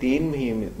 3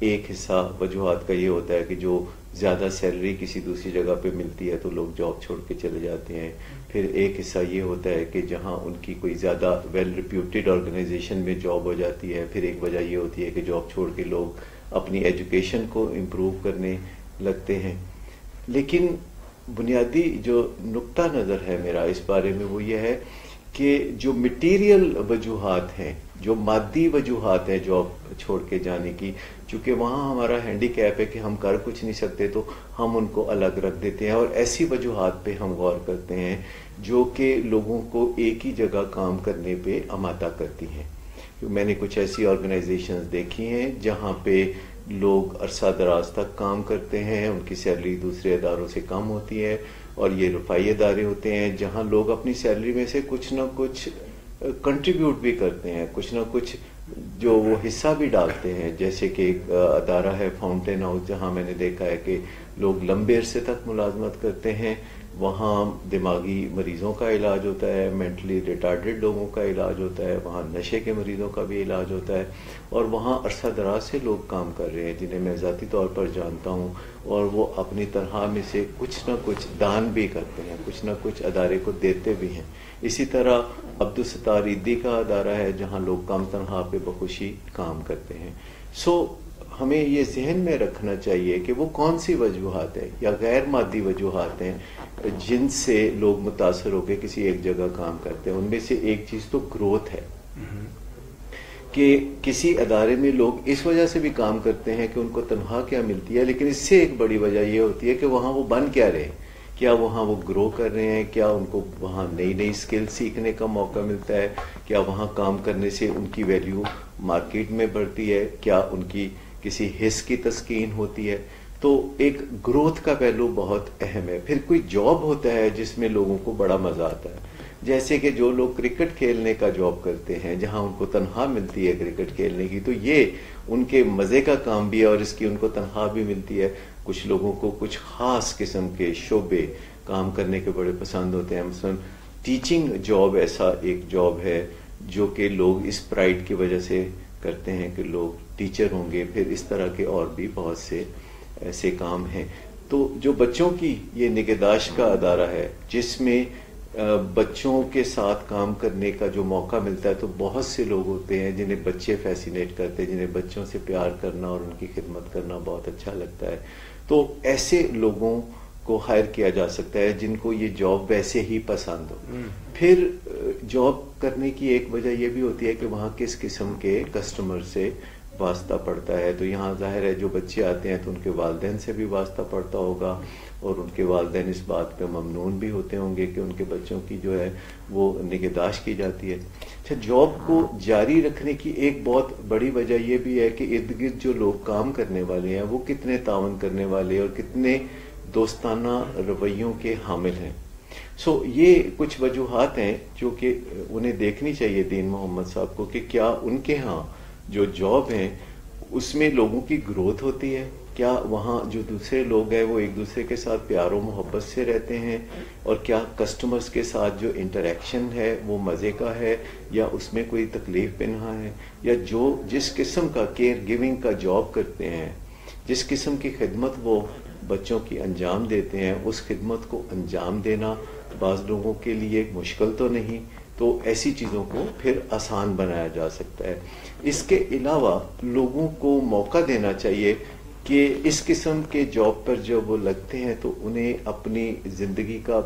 ایک حصہ وجوہات کا یہ ہوتا ہے کہ جو زیادہ سیلری کسی دوسری جگہ پہ ملتی ہے تو لوگ جاب چھوڑ کے چلے جاتے ہیں. پھر ایک حصہ یہ ہوتا ہے کہ جہاں ان کی کوئی زیادہ ویل ریپیوٹیڈ آرگنائزیشن میں جاب ہو جاتی ہے. پھر ایک وجہ یہ ہوتی ہے کہ جاب چھوڑ کے لوگ اپنی ایجوکیشن کو امپروو کرنے لگتے ہیں. لیکن بنیادی جو نقطہ نظر ہے میرا اس بارے میں وہ یہ ہے کہ جو مٹیریل وجوہات ہیں، جو مادی وجوہات ہیں جاب چھوڑ کے جانے کی، چونکہ وہاں ہمارا ہینڈی کیپ ہے کہ ہم کر کچھ نہیں سکتے تو ہم ان کو الگ رکھ دیتے ہیں اور ایسی وجوہات پہ ہم غور کرتے ہیں جو کہ لوگوں کو ایک ہی جگہ کام کرنے پہ آمادہ کرتی ہیں. میں نے کچھ ایسی آرگنائزیشنز دیکھی ہیں جہاں پہ لوگ عرصہ دراز تک کام کرتے ہیں، ان کی سیلری دوسرے اداروں سے کم ہوتی ہے، اور یہ رفائی ادارے ہوتے ہیں جہاں لوگ اپنی سیلری میں سے کچھ نہ کچھ کنٹریبیوٹ بھی کرتے ہیں، کچھ نہ کچھ جو وہ حصہ بھی ڈالتے ہیں. جیسے کہ ایک ادارہ ہے فاؤنٹین ہاؤس، جہاں میں نے دیکھا ہے کہ لوگ لمبے عرصے تک ملازمت کرتے ہیں. وہاں دماغی مریضوں کا علاج ہوتا ہے، مینٹلی ریٹارڈڈ لوگوں کا علاج ہوتا ہے، وہاں نشے کے مریضوں کا بھی علاج ہوتا ہے، اور وہاں عرصہ دراز سے لوگ کام کر رہے ہیں جنہیں میں ذاتی طور پر جانتا ہوں، اور وہ اپنی تنخواہ میں سے کچھ نہ کچھ دان بھی کرتے ہیں، کچھ نہ کچھ ادارے کو دیتے بھی ہیں. اسی طرح عبدالستار ایدی کا ادارہ ہے جہاں لوگ کم تنخواہ پہ بخوشی کام کرتے ہیں. ہمیں یہ ذہن میں رکھنا چاہیے کہ وہ کون سی وجوہات ہیں یا غیر مادی وجوہات ہیں جن سے لوگ متاثر ہو کے کسی ایک جگہ کام کرتے ہیں. ان میں سے ایک چیز تو گروتھ ہے کہ کسی ادارے میں لوگ اس وجہ سے بھی کام کرتے ہیں کہ ان کو تنخواہ کیا ملتی ہے، لیکن اس سے ایک بڑی وجہ یہ ہوتی ہے کہ وہاں وہ بن کیا رہے، کیا وہاں وہ گرو کر رہے ہیں، کیا ان کو وہاں نئی نئی اسکل سیکھنے کا موقع ملتا ہے، کیا وہاں کام کرنے سے ان کی ویلیو مارکیٹ میں بڑھتی ہے، کیا ان کی کسی حص کی تسکین ہوتی ہے. تو ایک گروتھ کا پہلو بہت اہم ہے. پھر کوئی جاب ہوتا ہے جس میں لوگوں کو بڑا مزہ آتا ہے، جیسے کہ جو لوگ کرکٹ کھیلنے کا جاب کرتے ہیں جہاں ان کو تنخواہ ملتی ہے کرکٹ کھیلنے کی، تو یہ ان کے مزے کا کام بھی ہے اور اس کی ان کو تنخواہ بھی ملتی ہے. کچھ لوگوں کو کچھ خاص قسم کے شعبے کام کرنے کے بڑے پسند ہوتے ہیں. مثلا ٹیچنگ جاب ایسا ایک جاب ہے جو کہ لوگ اس پرائڈ کی وجہ سے کرتے ہیں کہ لوگ ٹیچر ہوں گے. پھر اس طرح کے اور بھی بہت سے ایسے کام ہیں. تو جو بچوں کی یہ نگہداشت کا ادارہ ہے جس میں بچوں کے ساتھ کام کرنے کا جو موقع ملتا ہے، تو بہت سے لوگ ہوتے ہیں جنہیں بچے فیسینیٹ کرتے ہیں، جنہیں بچوں سے پیار کرنا اور ان کی خدمت کرنا بہت اچھا لگتا ہے. تو ایسے لوگوں کو ہائر کیا جا سکتا ہے جن کو یہ جاب ویسے ہی پسند ہو. پھر جاب کرنے کی ایک وجہ یہ بھی ہوتی ہے کہ وہاں کس قسم کے کسٹمر سے واسطہ پڑتا ہے. تو یہاں ظاہر ہے جو بچے آتے ہیں تو ان کے والدین سے بھی واسطہ پڑتا ہوگا، اور ان کے والدین اس بات پہ ممنون بھی ہوتے ہوں گے کہ ان کے بچوں کی جو ہے وہ نگہداشت کی جاتی ہے. اچھا، جاب کو جاری رکھنے کی ایک بہت بڑی وجہ یہ بھی ہے کہ ارد گرد جو لوگ کام کرنے والے ہیں وہ کتنے تعاون کرنے والے اور کتنے دوستانہ رویوں کے حامل ہیں. یہ کچھ وجوہات ہیں جو کہ انہیں دیکھنی چاہیے دین محمد صاحب کو کہ کیا ان کے ہاں جو جاب ہیں اس میں لوگوں کی گروتھ ہوتی ہے، کیا وہاں جو دوسرے لوگ ہیں وہ ایک دوسرے کے ساتھ پیار و محبت سے رہتے ہیں، اور کیا کسٹمرز کے ساتھ جو انٹریکشن ہے وہ مزے کا ہے یا اس میں کوئی تکلیف پنہا ہے، یا جس قسم کا کیئر گیونگ کا جاب کرتے ہیں، جس قسم کی خدمت وہ بچوں کی انجام دیتے ہیں، اس خدمت کو انجام دینا بعض لوگوں کے لیے مشکل تو نہیں. تو ایسی چیزوں کو پھر آسان بنایا جا سکتا ہے. اس کے علاوہ لوگوں کو موقع دینا چاہیے کہ اس قسم کے جاب پر جب وہ لگتے ہیں تو انہیں اپنی زندگی کا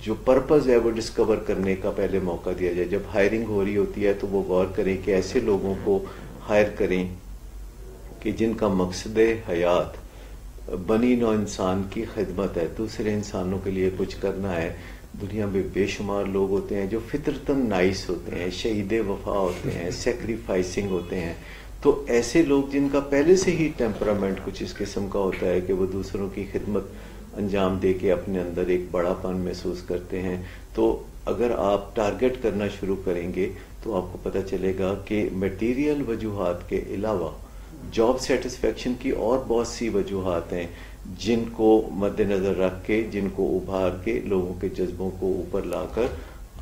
جو پرپز ہے وہ ڈسکور کرنے کا پہلے موقع دیا جائے. جب ہائرنگ ہو رہی ہوتی ہے تو وہ غور کریں کہ ایسے لوگوں کو ہائر کریں کہ جن کا مقصد حیات بنی نوع انسان کی خدمت ہے، دوسرے انسانوں کے لیے کچھ کرنا ہے. دنیا میں بے شمار لوگ ہوتے ہیں جو فطرتاً نائس ہوتے ہیں، شہید وفا ہوتے ہیں، سیکریفائسنگ ہوتے ہیں. تو ایسے لوگ جن کا پہلے سے ہی ٹیمپرامنٹ کچھ اس قسم کا ہوتا ہے کہ وہ دوسروں کی خدمت انجام دے کے اپنے اندر ایک بڑا پن محسوس کرتے ہیں، تو اگر آپ ٹارگٹ کرنا شروع کریں گے تو آپ کو پتہ چلے گا کہ میٹیریل وجوہات کے علاوہ جاب سیٹسفیکشن کی اور بہت سی وجوہات ہیں جن کو مد نظر رکھ کے، جن کو ابھار کے، لوگوں کے جذبوں کو اوپر لا کر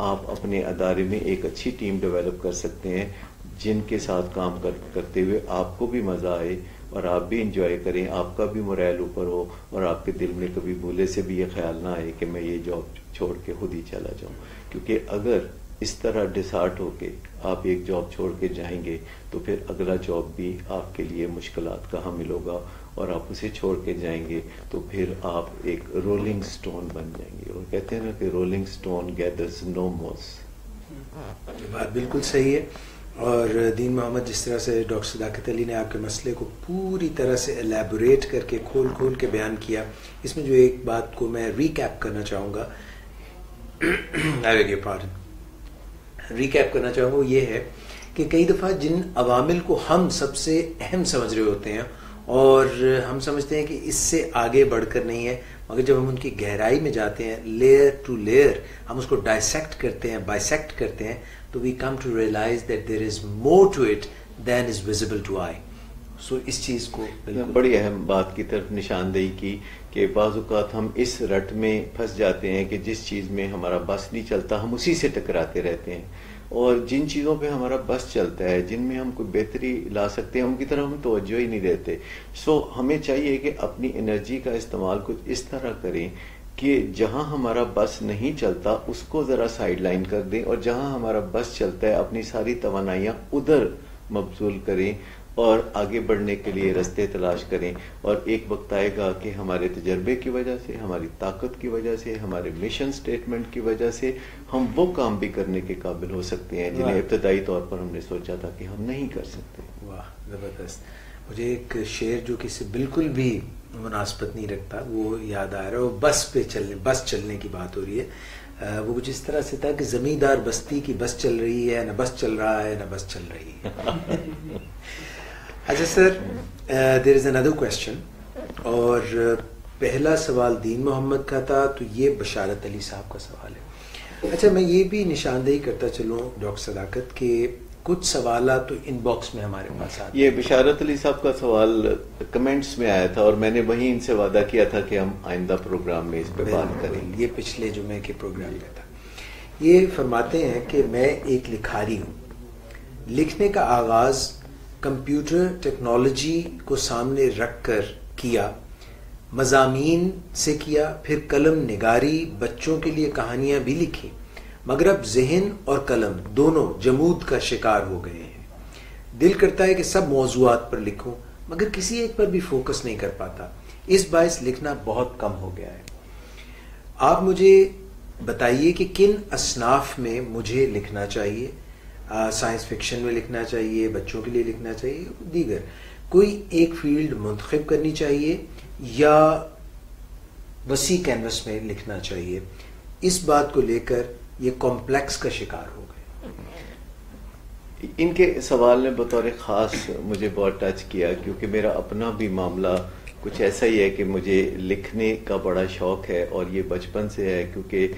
آپ اپنے ادارے میں ایک اچھی ٹیم ڈیولپ کر سکتے ہیں جن کے ساتھ کام کرتے ہوئے آپ کو بھی مزہ آئے اور آپ بھی انجوائے کریں, آپ کا بھی مورائل اوپر ہو, اور آپ کے دل میں کبھی بھولے سے بھی یہ خیال نہ آئے کہ میں یہ جاب چھوڑ کے خود ہی چلا جاؤں. کیونکہ اگر اس طرح ڈسارٹ ہو کے آپ ایک جاب چھوڑ کے جائیں گے تو پھر اگلا جاب بھی آپ کے لیے مشکلات کا حامل ہوگا, اور آپ اسے چھوڑ کے جائیں گے تو پھر آپ ایک رولنگ سٹون بن جائیں گے. اور کہتے ہیں نا کہ رولنگ سٹون گیدرز نو موس. بات بالکل صحیح ہے. اور دین محمد جس طرح سے ڈاکٹر صداقت علی نے آپ کے مسئلے کو پوری طرح سے ایلیبوریٹ کر کے کھول کے بیان کیا, اس میں جو ایک بات کو میں ریکیپ کرنا چاہوں گا وہ یہ ہے کہ کئی دفعہ جن عوامل کو ہم سب سے اہم سمجھ رہے ہوتے ہیں اور ہم سمجھتے ہیں کہ اس سے آگے بڑھ کر نہیں ہے, مگر جب ہم ان کی گہرائی میں جاتے ہیں, لیئر ٹو لیئر ہم اس کو ڈائسیکٹ کرتے ہیں, بائسیکٹ کرتے ہیں, تو we come to realize that there is more to it than is visible to eye. So اس چیز کو بڑی اہم بات کی طرف نشاندہی کی کہ بعض اوقات ہم اس رٹ میں پھنس جاتے ہیں کہ جس چیز میں ہمارا بس نہیں چلتا ہم اسی سے ٹکراتے رہتے ہیں, اور جن چیزوں پہ ہمارا بس چلتا ہے, جن میں ہم کوئی بہتری لا سکتے ہیں, ان کی طرف ہم توجہ ہی نہیں دیتے. سو ہمیں چاہیے کہ اپنی انرجی کا استعمال کچھ اس طرح کریں کہ جہاں ہمارا بس نہیں چلتا اس کو ذرا سائڈ لائن کر دیں, اور جہاں ہمارا بس چلتا ہے اپنی ساری توانائیاں ادھر مبذول کریں اور آگے بڑھنے کے لیے راستے تلاش کریں. اور ایک وقت آئے گا کہ ہمارے تجربے کی وجہ سے, ہماری طاقت کی وجہ سے, ہمارے مشن سٹیٹمنٹ کی وجہ سے ہم وہ کام بھی کرنے کے قابل ہو سکتے ہیں جنہیں ابتدائی طور پر ہم نے سوچا تھا کہ ہم نہیں کر سکتے. واہ زبردست. مجھے ایک شعر جو کسی بالکل بھی مناسبت نہیں رکھتا وہ یاد آ رہا ہے, وہ بس چلنے کی بات ہو رہی ہے. وہ کچھ اس طرح سے تھا کہ زمیندار بستی کی بس چل رہی ہے, نہ بس چل رہا ہے نہ بس چل رہی ہے. اچھا سر, دیر از اندر کویسچن, اور پہلا سوال دین محمد کا تھا, تو یہ بشارت علی صاحب کا سوال ہے. اچھا میں یہ بھی نشاندہی کرتا چلوں ڈاکٹر صداقت کہ کچھ سوالات تو ان باکس میں ہمارے پاس آتے ہیں. یہ بشارت علی صاحب کا سوال کمنٹس میں آیا تھا اور میں نے وہیں ان سے وعدہ کیا تھا کہ ہم آئندہ پروگرام میں اس پہ بات کریں. یہ پچھلے جمعے کے پروگرام میں تھا. یہ فرماتے ہیں کہ میں ایک لکھاری ہوں, لکھنے کا آغاز کمپیوٹر ٹیکنالوجی کو سامنے رکھ کر کیا, مضامین سے کیا, پھر قلم نگاری, بچوں کے لیے کہانیاں بھی لکھی, مگر اب ذہن اور قلم دونوں جمود کا شکار ہو گئے ہیں. دل کرتا ہے کہ سب موضوعات پر لکھوں مگر کسی ایک پر بھی فوکس نہیں کر پاتا, اس باعث لکھنا بہت کم ہو گیا ہے. آپ مجھے بتائیے کہ کن اصناف میں مجھے لکھنا چاہیے, سائنس فکشن میں لکھنا چاہیے, بچوں کے لیے لکھنا چاہیے, دیگر کوئی ایک فیلڈ منتخب کرنی چاہیے یا وسیع کینوس میں لکھنا چاہیے. اس بات کو لے کر یہ کمپلیکس کا شکار ہو گئے. ان کے سوال نے بطور خاص مجھے بہت ٹچ کیا, کیونکہ میرا اپنا بھی معاملہ کچھ ایسا ہی ہے کہ مجھے لکھنے کا بڑا شوق ہے, اور یہ بچپن سے ہے, کیونکہ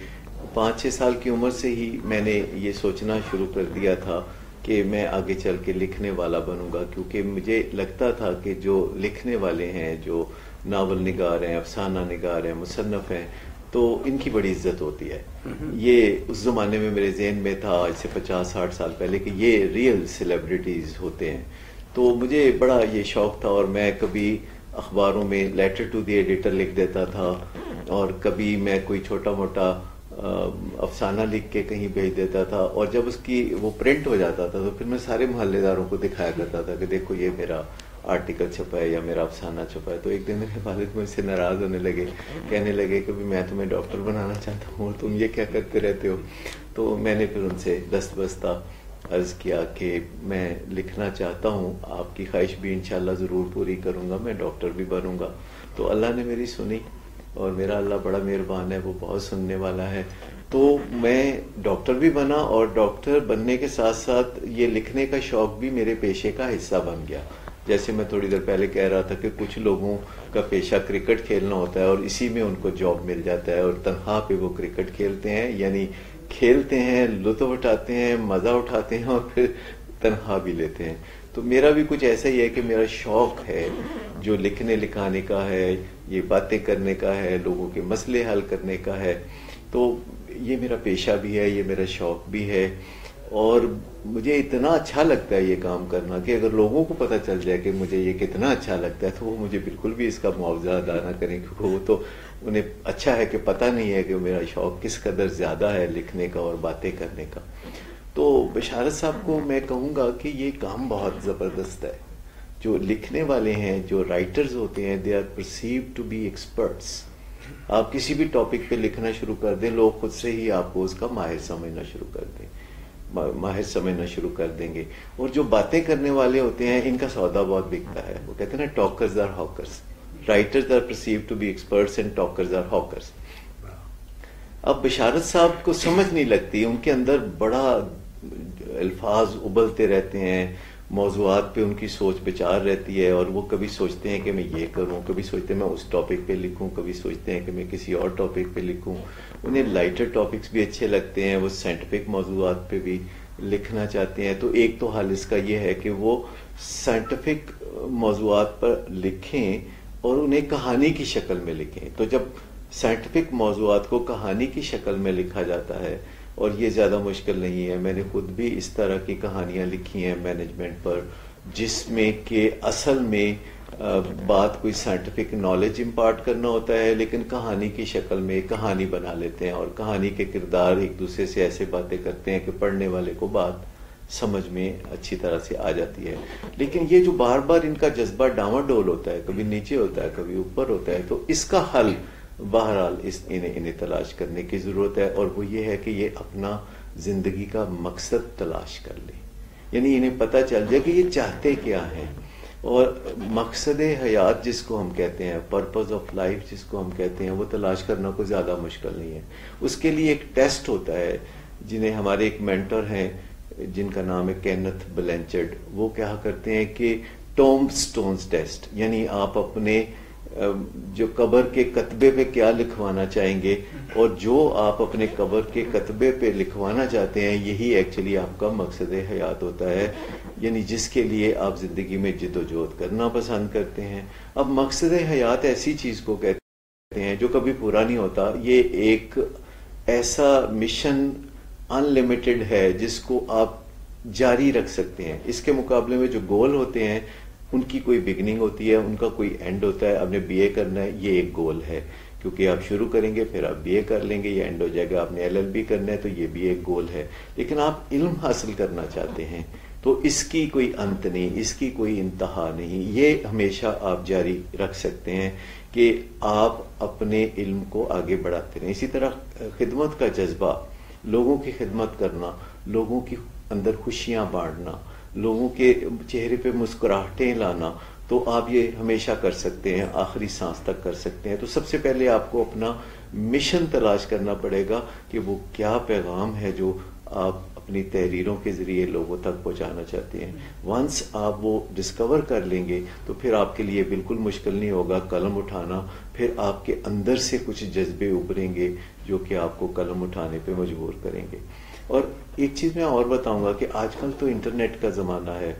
5-6 سال کی عمر سے ہی میں نے یہ سوچنا شروع کر دیا تھا کہ میں آگے چل کے لکھنے والا بنوں گا. کیونکہ مجھے لگتا تھا کہ جو لکھنے والے ہیں, جو ناول نگار ہیں, افسانہ نگار ہیں, مصنف ہیں, تو ان کی بڑی عزت ہوتی ہے. یہ اس زمانے میں میرے ذہن میں تھا آج سے 50-60 سال پہلے کہ یہ ریئل سیلیبریٹیز ہوتے ہیں. تو مجھے بڑا یہ شوق تھا, اور میں کبھی اخباروں میں لیٹر ٹو دی ایڈیٹر لکھ دیتا تھا, اور کبھی میں کوئی چھوٹا موٹا افسانہ لکھ کے کہیں بھیج دیتا تھا, اور جب اس کی وہ پرنٹ ہو جاتا تھا تو پھر میں سارے محلے داروں کو دکھایا کرتا تھا کہ دیکھو یہ میرا آرٹیکل چھپا ہے یا میرا افسانہ چھپا ہے. تو ایک دن میرے والد مجھ سے ناراض ہونے لگے, کہنے لگے کہ میں تمہیں ڈاکٹر بنانا چاہتا ہوں اور تم یہ کیا کرتے رہتے ہو. تو میں نے پھر ان سے دست بستہ عرض کیا کہ میں لکھنا چاہتا ہوں, آپ کی خواہش بھی انشاءاللہ ضرور پوری کروں گا, میں ڈاکٹر بھی بنوں گا. تو اللہ نے میری سنی, اور میرا اللہ بڑا مہربان ہے, وہ بہت سننے والا ہے. تو میں ڈاکٹر بھی بنا, اور ڈاکٹر بننے کے ساتھ ساتھ یہ لکھنے کا شوق بھی میرے پیشے کا حصہ بن گیا. جیسے میں تھوڑی دیر پہلے کہہ رہا تھا کہ کچھ لوگوں کا پیشہ کرکٹ کھیلنا ہوتا ہے اور اسی میں ان کو جاب مل جاتا ہے, اور تنخواہ پہ وہ کرکٹ کھیلتے ہیں, یعنی کھیلتے ہیں, لطف اٹھاتے ہیں, مزہ اٹھاتے ہیں, اور پھر تنخواہ بھی لیتے ہیں. تو میرا بھی کچھ ایسا ہی ہے کہ میرا شوق ہے جو لکھنے لکھانے کا ہے, یہ باتیں کرنے کا ہے, لوگوں کے مسئلے حل کرنے کا ہے. تو یہ میرا پیشہ بھی ہے, یہ میرا شوق بھی ہے. اور مجھے اتنا اچھا لگتا ہے یہ کام کرنا کہ اگر لوگوں کو پتہ چل جائے کہ مجھے یہ کتنا اچھا لگتا ہے تو وہ مجھے بالکل بھی اس کا معاوضہ ادا نہ کریں، کیونکہ وہ تو انہیں اچھا ہے کہ پتہ نہیں ہے کہ میرا شوق کس قدر زیادہ ہے لکھنے کا اور باتیں کرنے کا. تو بشارت صاحب کو میں کہوں گا کہ یہ کام بہت زبردست ہے. جو لکھنے والے ہیں، جو رائٹرز ہوتے ہیں، they are perceived to be experts. آپ کسی بھی ٹاپک پہ لکھنا شروع کر دیں، لوگ خود سے ہی آپ کو اس کا ماہر سمجھنا شروع کر دیں گے. اور جو باتیں کرنے والے ہوتے ہیں ان کا سودا بہت بکتا ہے. وہ کہتے ہیں نا talkers are hawkers. Writers are perceived to be experts and talkers are hawkers. اب بشارت صاحب کو سمجھ نہیں لگتی، ان کے اندر بڑا الفاظ ابلتے رہتے ہیں، موضوعات پہ ان کی سوچ بچار رہتی ہے، اور وہ کبھی سوچتے ہیں کہ میں یہ کروں، کبھی سوچتے ہیں میں اس ٹاپک پہ لکھوں، کبھی سوچتے ہیں کہ میں کسی اور ٹاپک پہ لکھوں. انہیں لائٹر ٹاپکس بھی اچھے لگتے ہیں، وہ سائنٹیفک موضوعات پہ بھی لکھنا چاہتے ہیں. تو ایک تو حال اس کا یہ ہے کہ وہ سائنٹیفک موضوعات پر لکھیں اور انہیں کہانی کی شکل میں لکھیں. تو جب سائنٹیفک موضوعات کو کہانی کی شکل میں لکھا جاتا ہے، اور یہ زیادہ مشکل نہیں ہے، میں نے خود بھی اس طرح کی کہانیاں لکھی ہیں مینجمنٹ پر، جس میں کہ اصل میں بات کوئی سائنٹیفک نالج امپارٹ کرنا ہوتا ہے، لیکن کہانی کی شکل میں کہانی بنا لیتے ہیں، اور کہانی کے کردار ایک دوسرے سے ایسے باتیں کرتے ہیں کہ پڑھنے والے کو بات سمجھ میں اچھی طرح سے آ جاتی ہے. لیکن یہ جو بار بار ان کا جذبہ ڈاواڈول ہوتا ہے، کبھی نیچے ہوتا ہے کبھی اوپر ہوتا ہے، تو اس کا حل بہرحال انہیں تلاش کرنے کی ضرورت ہے. اور وہ یہ ہے کہ یہ اپنا زندگی کا مقصد تلاش کر لیں. یعنی انہیں پتہ چل جائے کہ یہ چاہتے کیا ہیں. اور مقصد حیات جس کو ہم کہتے ہیں، پرپز آف لائف جس کو ہم کہتے ہیں، وہ تلاش کرنا کوئی زیادہ مشکل نہیں ہے. اس کے لیے ایک ٹیسٹ ہوتا ہے جنہیں ہمارے ایک مینٹر ہیں جن کا نام ہے کینتھ بلینچرڈ. وہ کیا کرتے ہیں کہ ٹوم سٹونز ٹیسٹ، یعنی آپ اپنے جو قبر کے کتبے پہ کیا لکھوانا چاہیں گے، اور جو آپ اپنے قبر کے کتبے پہ لکھوانا چاہتے ہیں یہی ایکچولی آپ کا مقصد حیات ہوتا ہے، یعنی جس کے لیے آپ زندگی میں جد و جہد کرنا پسند کرتے ہیں. اب مقصد حیات ایسی چیز کو کہتے ہیں جو کبھی پورا نہیں ہوتا. یہ ایک ایسا مشن ان لمیٹڈ ہے جس کو آپ جاری رکھ سکتے ہیں. اس کے مقابلے میں جو گول ہوتے ہیں ان کی کوئی بگننگ ہوتی ہے، ان کا کوئی اینڈ ہوتا ہے. آپ نے بی اے کرنا ہے، یہ ایک گول ہے، کیونکہ آپ شروع کریں گے پھر آپ بی اے کر لیں گے، یہ اینڈ ہو جائے گا. آپ نے LLB کرنا ہے تو یہ بھی ایک گول ہے. لیکن آپ علم حاصل کرنا چاہتے ہیں تو اس کی کوئی انت نہیں، اس کی کوئی انتہا نہیں. یہ ہمیشہ آپ جاری رکھ سکتے ہیں کہ آپ اپنے علم کو آگے بڑھاتے رہیں. اسی طرح خدمت کا جذبہ، لوگوں کی خدمت کرنا، لوگوں کی اندر خوشیاں بانٹنا، لوگوں کے چہرے پہ مسکراہٹیں لانا، تو آپ یہ ہمیشہ کر سکتے ہیں، آخری سانس تک کر سکتے ہیں. تو سب سے پہلے آپ کو اپنا مشن تلاش کرنا پڑے گا کہ وہ کیا پیغام ہے جو آپ اپنی تحریروں کے ذریعے لوگوں تک پہنچانا چاہتے ہیں. ونس آپ وہ ڈسکور کر لیں گے تو پھر آپ کے لیے بالکل مشکل نہیں ہوگا قلم اٹھانا. پھر آپ کے اندر سے کچھ جذبے ابھریں گے جو کہ آپ کو قلم اٹھانے پہ مجبور کریں گے. اور ایک چیز میں اور بتاؤں گا کہ آج کل تو انٹرنیٹ کا زمانہ ہے.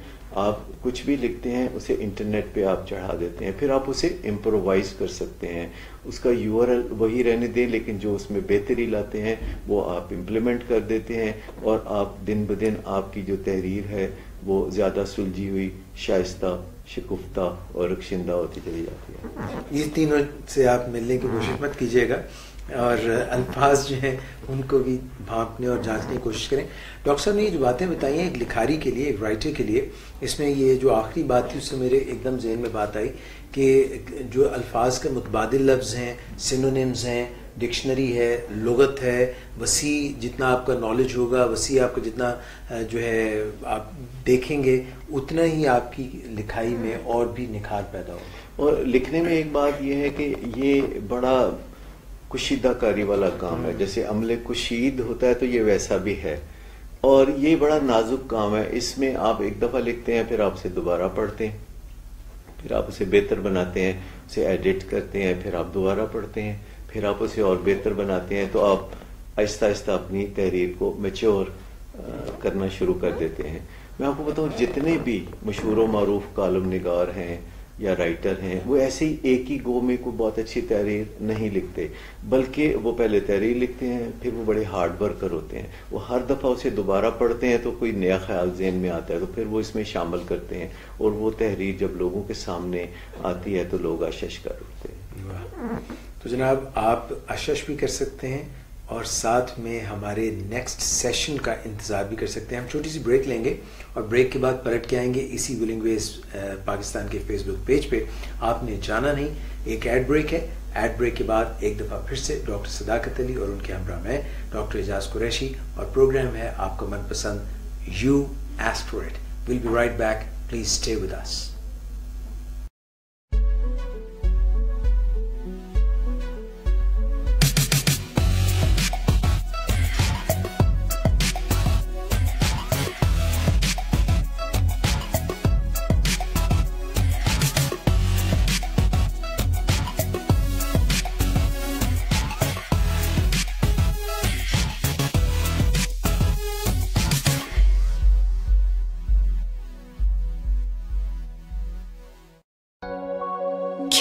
آپ کچھ بھی لکھتے ہیں اسے انٹرنیٹ پہ آپ چڑھا دیتے ہیں، پھر آپ اسے امپرووائز کر سکتے ہیں. اس کا URL وہی رہنے دیں، لیکن جو اس میں بہتری لاتے ہیں وہ آپ امپلیمنٹ کر دیتے ہیں، اور آپ دن بدن آپ کی جو تحریر ہے وہ زیادہ سلجھی ہوئی، شائستہ، شکفتہ اور رخشندہ ہوتی چلی جاتی ہے. یہ تینوں سے آپ ملنے کی کوشش مت کیجیے گا، اور الفاظ جو ہیں ان کو بھی بھانپنے اور جانچنے کی کوشش کریں. ڈاکٹر صاحب نے یہ جو باتیں بتائی ہیں ایک لکھاری کے لیے، ایک رائٹر کے لیے، اس میں یہ جو آخری بات تھی اس سے میرے ایک دم ذہن میں بات آئی کہ جو الفاظ کے متبادل لفظ ہیں، سینونیمز ہیں، ڈکشنری ہے، لغت ہے، وسیع جتنا آپ کا نالج ہوگا، وسیع آپ کا جتنا جو ہے آپ دیکھیں گے اتنا ہی آپ کی لکھائی میں اور بھی نکھار پیدا ہوگا. اور لکھنے میں ایک بات یہ ہے کہ یہ بڑا کشیدہ کاری والا کام ہے. جیسے عمل کشید ہوتا ہے تو یہ ویسا بھی ہے، اور یہ بڑا نازک کام ہے. اس میں آپ ایک دفعہ لکھتے ہیں، پھر آپ اسے دوبارہ پڑھتے ہیں، پھر آپ اسے بہتر بناتے ہیں، اسے ایڈٹ کرتے ہیں، پھر آپ دوبارہ پڑھتے ہیں، پھر آپ اسے اور بہتر بناتے ہیں. تو آپ آہستہ آہستہ اپنی تحریر کو میچور کرنا شروع کر دیتے ہیں. میں آپ کو بتاؤں جتنے بھی مشہور و معروف کالم نگار ہیں، یا رائٹر ہیں وہ ایسے ہی ایک ہی گو میں کوئی بہت اچھی تحریر نہیں لکھتے، بلکہ وہ پہلے تحریر لکھتے ہیں، پھر وہ بڑے ہارڈ ورکر ہوتے ہیں، وہ ہر دفعہ اسے دوبارہ پڑھتے ہیں تو کوئی نیا خیال ذہن میں آتا ہے تو پھر وہ اس میں شامل کرتے ہیں، اور وہ تحریر جب لوگوں کے سامنے آتی ہے تو لوگ آشش کر اٹھتے ہیں۔ تو جناب آپ آشش بھی کر سکتے ہیں اور ساتھ میں ہمارے نیکسٹ سیشن کا انتظار بھی کر سکتے ہیں۔ ہم چھوٹی سی بریک لیں گے اور بریک کے بعد پلٹ کے آئیں گے اسی ولنگ ویز پاکستان کے فیس بک پیج پہ۔ آپ نے جانا نہیں، ایک ایڈ بریک ہے، ایڈ بریک کے بعد ایک دفعہ پھر سے ڈاکٹر صداقت علی اور ان کے ہمراہ میں ڈاکٹر اعجاز قریشی، اور پروگرام ہے آپ کا من پسند you ask for it. We'll be right back, please stay with us.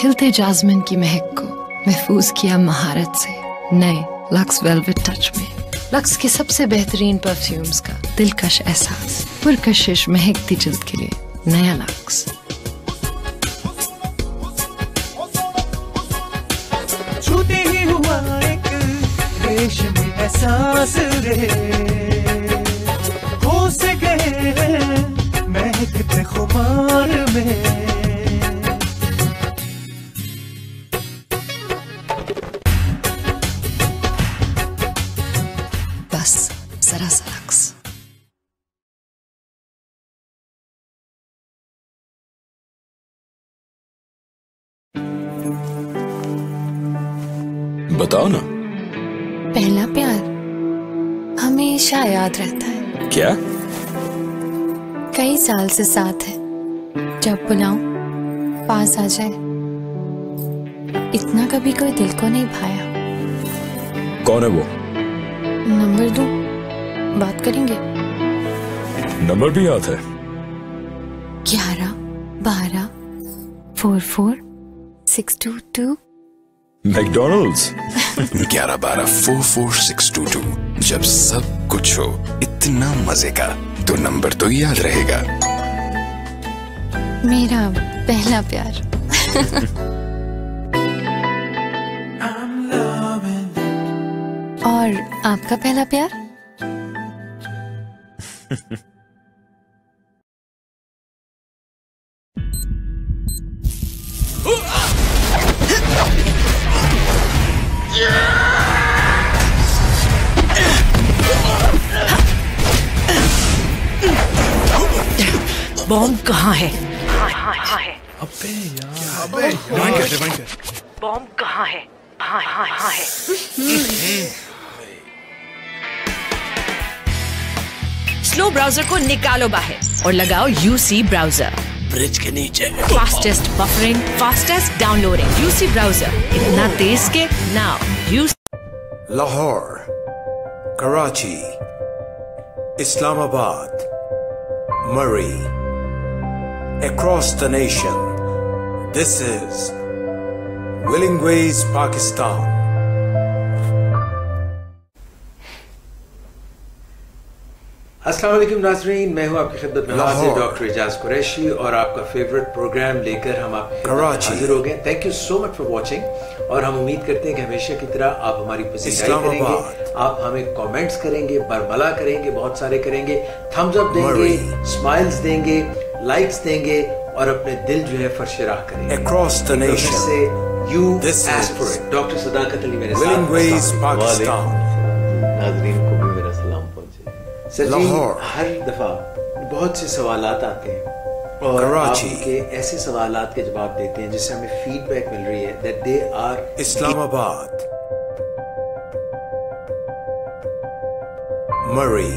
کھلتے جاسمن کی مہک کو محفوظ کیا مہارت سے نئے لکس ویلویٹ ٹچ میں، لکس کے سب سے بہترین پرفیومز کا دلکش احساس، پرکشش مہکتی جلد کے لیے نیا لکس۔ چھوٹی ہی ہوا ایک ریشمی احساس رے، ہو سے گئے مہکتے خمار میں، بس ذرا سا لکس۔ بتاؤ نا۔ پہلا پیار ہمیشہ یاد رہتا ہے، کیا؟ کئی سال سے ساتھ ہے، جب بلاؤں پاس آ جائے، اتنا کبھی کوئی دل کو نہیں بھایا۔ کون ہے وہ؟ نمبر دوں، بات کریں گے؟ نمبر بھی یاد ہے؟ 11 12 44 622۔ میکڈونلڈز۔ 11 12 44 622۔ جب سب کچھ ہو اتنا مزے کا تو نمبر تو یاد رہے گا۔ میرا پہلا پیار۔ اور آپ کا پہلا پیار؟ بوم کہاں ہے؟ بوم کہاں ہے؟ سلو براؤزر کو نکالو باہر اور لگاؤ یو سی براؤزر۔ برج کے نیچے fastest buffering, fastest downloading, U C browser اتنا تیز کہ now use. Lahore, Karachi, Islamabad, Murree, across the nation, this is Willing Ways Pakistan. السلام علیکم ناظرین، میں ہوں آپ کی خدمت میں حاضر ڈاکٹر اعجاز قریشی، اور آپ کا فیوریٹ پروگرام لے کر ہم آپ کی خدمت میں حاضر ہو گئے۔ Thank you so much for watching, اور ہم امید کرتے ہیں کہ ہمیشہ کی طرح آپ ہماری پسندائی کریں گے، آپ ہمیں کامنٹس کریں گے، برملا کریں گے، بہت سارے کریں گے، تھمز اپ دیں گے، اسمائلز دیں گے، لائکس دیں گے، اور اپنے دل جو ہے فرش راہ کریں گے۔ Across the nation, سے you this ask for is it. Doctor صداقت علی میرے Willing ساتھ۔ Ways Pakistan. ناظرین کو بھی میرا سلام پہنچے۔ سر جی، لاہور، ہر دفعہ بہت سے سوالات آتے ہیں اور آپ کراچی، ان کے ایسے سوالات کے جواب دیتے ہیں جس سے ہمیں فیڈ بیک مل رہی ہے that they are اسلام آباد، Murree,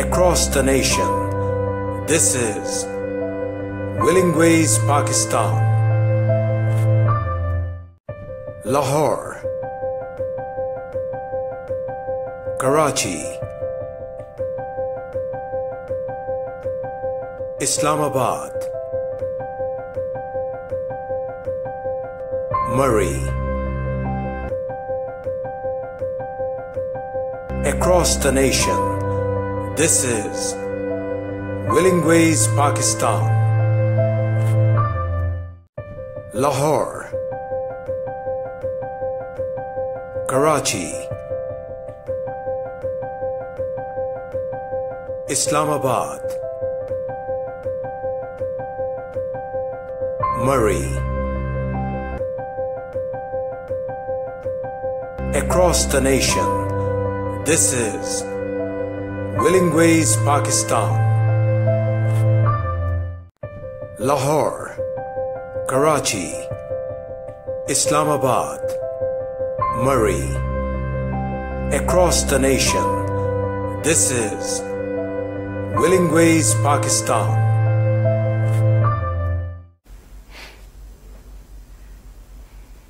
across the nation, this is Willing Ways Pakistan. Lahore, Karachi, Islamabad, Murray, across the nation, this is Willing Ways, Pakistan. Lahore, Karachi, Islamabad, Murray, across the nation, this is Willing Ways, Pakistan. Lahore, Karachi, Islamabad, Murray, across the nation, this is Willing Ways, Pakistan.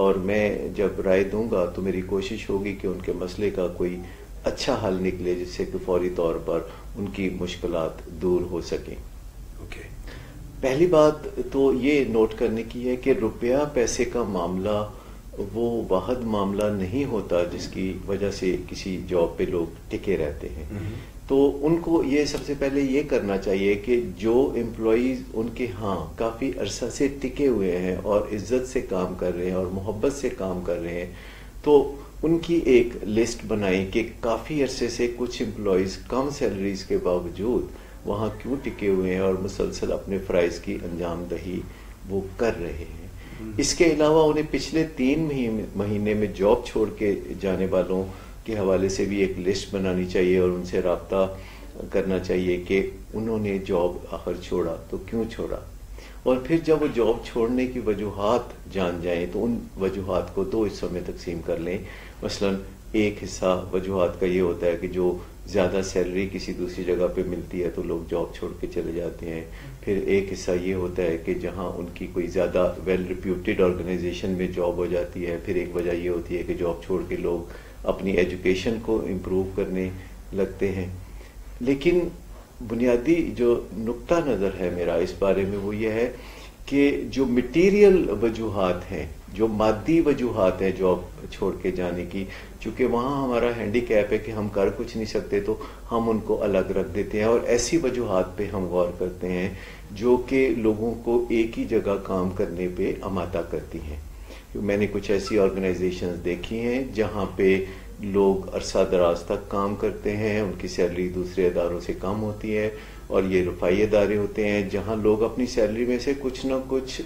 اور میں جب رائے دوں گا تو میری کوشش ہوگی کہ ان کے مسئلے کا کوئی اچھا حل نکلے جس سے کہ فوری طور پر ان کی مشکلات دور ہو سکیں. پہلی بات تو یہ نوٹ کرنے کی ہے کہ روپیہ پیسے کا معاملہ وہ واحد معاملہ نہیں ہوتا جس کی وجہ سے کسی جاب پہ لوگ ٹکے رہتے ہیں. تو ان کو یہ سب سے پہلے یہ کرنا چاہیے کہ جو امپلائیز ان کے ہاں کافی عرصہ سے ٹکے ہوئے ہیں اور عزت سے کام کر رہے ہیں اور محبت سے کام کر رہے ہیں تو ان کی ایک لسٹ بنائیں کہ کافی عرصے سے کچھ امپلائیز کم سیلریز کے باوجود وہاں کیوں ٹکے ہوئے ہیں اور مسلسل اپنے فرائض کی انجام دہی وہ کر رہے ہیں. اس کے علاوہ انہیں پچھلے 3 مہینے میں جاب چھوڑ کے جانے والوں کے حوالے سے بھی ایک لسٹ بنانی چاہیے اور ان سے رابطہ کرنا چاہیے کہ انہوں نے جاب آخر چھوڑا تو کیوں چھوڑا. اور پھر جب وہ جاب چھوڑنے کی وجوہات جان جائیں تو ان وجوہات کو 2 حصوں میں تقسیم کر لیں. مثلا ایک حصہ وجوہات کا یہ ہوتا ہے کہ جو زیادہ سیلری کسی دوسری جگہ پہ ملتی ہے تو لوگ جاب چھوڑ کے چلے جاتے ہیں. پھر ایک حصہ یہ ہوتا ہے کہ جہاں ان کی کوئی زیادہ ویل ریپیوٹیڈ آرگنائزیشن میں جاب ہو جاتی ہے. پھر ایک وجہ یہ ہوتی ہے کہ جاب چھوڑ کے لوگ اپنی ایجوکیشن کو امپروو کرنے لگتے ہیں. لیکن بنیادی جو نقطہ نظر ہے میرا اس بارے میں وہ یہ ہے کہ جو مٹیریل وجوہات ہیں، جو مادی وجوہات ہیں جاب چھوڑ کے جانے کی، چونکہ وہاں ہمارا ہینڈی کیپ ہے کہ ہم کر کچھ نہیں سکتے تو ہم ان کو الگ رکھ دیتے ہیں اور ایسی وجوہات پہ ہم غور کرتے ہیں جو کہ لوگوں کو ایک ہی جگہ کام کرنے پہ آمادہ کرتی ہیں. میں نے کچھ ایسی آرگنائزیشنز دیکھی ہیں جہاں پہ لوگ عرصہ دراز تک کام کرتے ہیں، ان کی سیلری دوسرے اداروں سے کم ہوتی ہے اور یہ رفائی ادارے ہوتے ہیں جہاں لوگ اپنی سیلری میں سے کچھ نہ کچھ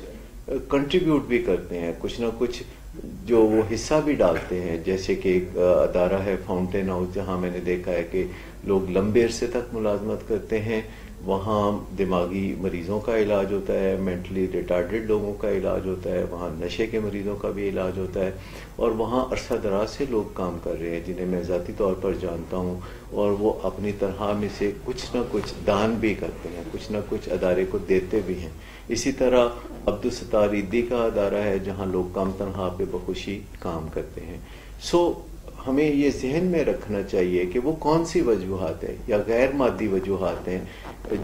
کنٹریبیوٹ بھی کرتے ہیں، کچھ نہ کچھ جو وہ حصہ بھی ڈالتے ہیں. جیسے کہ ایک ادارہ ہے فاؤنٹین ہاؤس جہاں میں نے دیکھا ہے کہ لوگ لمبے عرصے تک ملازمت کرتے ہیں. وہاں دماغی مریضوں کا علاج ہوتا ہے، مینٹلی ریٹارڈڈ لوگوں کا علاج ہوتا ہے، وہاں نشے کے مریضوں کا بھی علاج ہوتا ہے اور وہاں عرصہ دراز سے لوگ کام کر رہے ہیں جنہیں میں ذاتی طور پر جانتا ہوں اور وہ اپنی تنخواہ میں سے کچھ نہ کچھ دان بھی کرتے ہیں، کچھ نہ کچھ ادارے کو دیتے بھی ہیں. اسی طرح عبدالستار عیدی کا ادارہ ہے جہاں لوگ کم تنخواہ پہ بخوشی کام کرتے ہیں. ہمیں یہ ذہن میں رکھنا چاہیے کہ وہ کون سی وجوہات ہیں یا غیر مادی وجوہات ہیں